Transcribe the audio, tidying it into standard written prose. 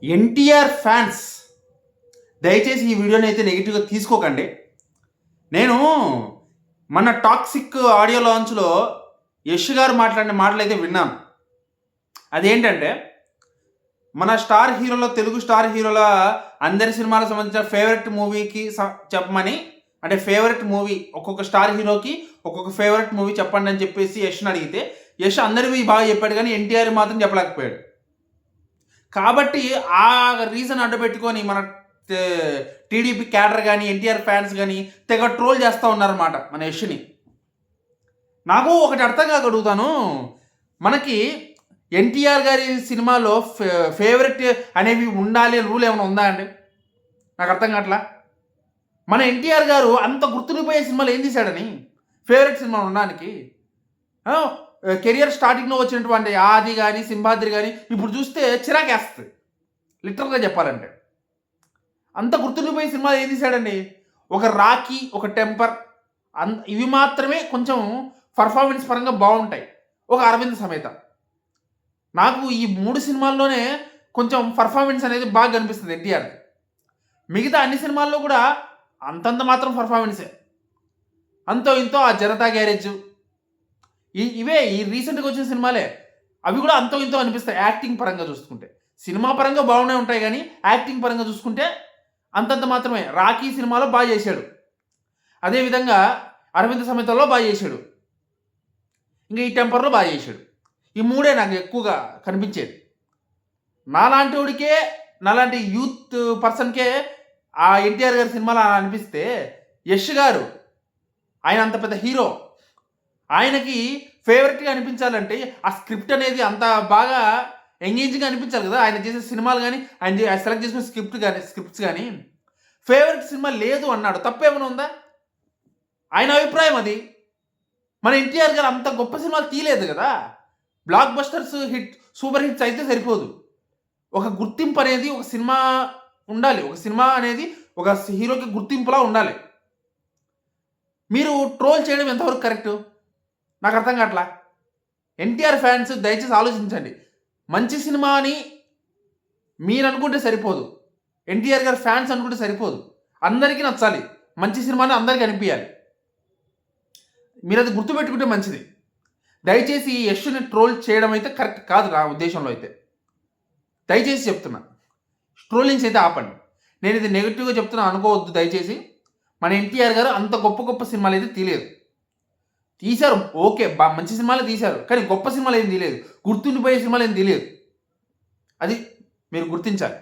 NTR fans దయచేసి ఈ వీడియోని అయితే నెగిటివ్గా తీసుకోకండి. నేను మన టాక్సిక్ ఆడియో లాంచ్లో యష్ గారు మాట్లాడిన మాటలు అయితే విన్నాను. అదేంటంటే మన స్టార్ హీరోలో తెలుగు స్టార్ హీరోల అందరి సినిమాలకు సంబంధించిన ఫేవరెట్ మూవీకి చెప్పమని, అంటే ఫేవరెట్ మూవీ ఒక్కొక్క స్టార్ హీరోకి ఒక్కొక్క ఫేవరెట్ మూవీ చెప్పండి అని చెప్పేసి యష్ని అడిగితే యష్ అందరివి బాగా చెప్పాడు, కానీ ఎన్టీఆర్ మాత్రం చెప్పలేకపోయాడు. కాబట్టి ఆ రీజన్ అడ్డుపెట్టుకొని మన టీడీపీ క్యాడర్ కానీ ఎన్టీఆర్ ఫ్యాన్స్ కానీ తెగ ట్రోల్ చేస్తూ ఉన్నారన్నమాట మన యష్ని. నాకు ఒకటి అర్థం కాక అడుగుతాను, మనకి ఎన్టీఆర్ గారి సినిమాలో ఫేవరెట్ అనేవి ఉండాలి రూల్ ఏమైనా ఉందా అండి? నాకు అర్థం కావట్లా. మన ఎన్టీఆర్ గారు అంత గుర్తుండిపోయే సినిమాలు ఏం తీశాడని ఫేవరెట్ సినిమా ఉండడానికి? కెరియర్ స్టార్టింగ్లో వచ్చినటువంటి ఆది కానీ సింహాద్రి కానీ ఇప్పుడు చూస్తే చిరాకేస్తుంది లిటరల్గా చెప్పాలంటే. అంత గుర్తుండిపోయే సినిమాలు ఏం తీశాడండి? ఒక రాఖీ, ఒక టెంపర్, ఇవి మాత్రమే కొంచెం పర్ఫార్మెన్స్ పరంగా బాగుంటాయి. ఒక అరవింద్ సమేత. నాకు ఈ 3 సినిమాల్లోనే కొంచెం పర్ఫార్మెన్స్ అనేది బాగా కనిపిస్తుంది ఎన్టీఆర్. మిగతా అన్ని సినిమాల్లో కూడా అంతంత మాత్రం పర్ఫార్మెన్సే, అంతో ఇంతో ఆ జనతా గ్యారేజ్, ఇవే ఈ రీసెంట్గా వచ్చిన సినిమాలే, అవి కూడా అంతో ఇంతో అనిపిస్తాయి యాక్టింగ్ పరంగా చూసుకుంటే. సినిమా పరంగా బాగానే ఉంటాయి, కానీ యాక్టింగ్ పరంగా చూసుకుంటే అంతంత మాత్రమే. రాఖీ సినిమాలో బాగా చేశాడు, అదేవిధంగా అరవింద్ సమేతలో బాగా చేశాడు, ఇంకా ఈ టెంపర్లో బాగా చేశాడు. ఈ 3 నాకు ఎక్కువగా కనిపించేది. నాలాంటి యూత్ పర్సన్కే ఆ ఎన్టీఆర్ గారి సినిమాలో అనిపిస్తే, యష్ గారు ఆయన అంత పెద్ద హీరో, ఆయనకి ఫేవరెట్గా అనిపించాలంటే ఆ స్క్రిప్ట్ అనేది అంత బాగా ఎంగేజింగ్గా అనిపించాలి కదా. ఆయన చేసే సినిమాలు కానీ ఆయన సెలెక్ట్ చేసిన స్క్రిప్ట్స్ కానీ ఫేవరెట్ సినిమా లేదు అన్నాడు, తప్పేమైనా ఉందా? ఆయన అభిప్రాయం అది. మన ఎన్టీఆర్ గారు అంత గొప్ప సినిమాలు తీయలేదు కదా. Black busters hit, super hits అయితే సరిపోదు. ఒక గుర్తింపు అనేది ఒక సినిమా ఉండాలి. ఒక సినిమా అనేది ఒక హీరోకి గుర్తింపులా ఉండాలి. మీరు ట్రోల్ చేయడం ఎంతవరకు కరెక్టు నాకు అర్థం కావట్లా. ఎన్టీఆర్ ఫ్యాన్స్ దయచేసి ఆలోచించండి. మంచి సినిమా అని మీరు అనుకుంటే సరిపోదు, ఎన్టీఆర్ గారి ఫ్యాన్స్ అనుకుంటే సరిపోదు. అందరికీ నచ్చాలి, మంచి సినిమాని అందరికీ అనిపించాలి. మీరు అది గుర్తుపెట్టుకుంటే మంచిది. దయచేసి ఈ యష్ని ట్రోల్ చేయడం అయితే కరెక్ట్ కాదు నా ఉద్దేశంలో అయితే. దయచేసి చెప్తున్నా, ట్రోలింగ్స్ అయితే ఆపండి. నేను ఇది నెగిటివ్గా చెప్తున్నా అనుకోవద్దు దయచేసి. మన ఎన్టీఆర్ గారు అంత గొప్ప గొప్ప సినిమాలు అయితే తీయలేదు. తీశారు, ఓకే, మంచి సినిమాలు తీశారు, కానీ గొప్ప సినిమాలు ఏం తీయలేదు, గుర్తుండిపోయే సినిమాలు ఏం తీయలేదు. అది మీరు గుర్తించాలి.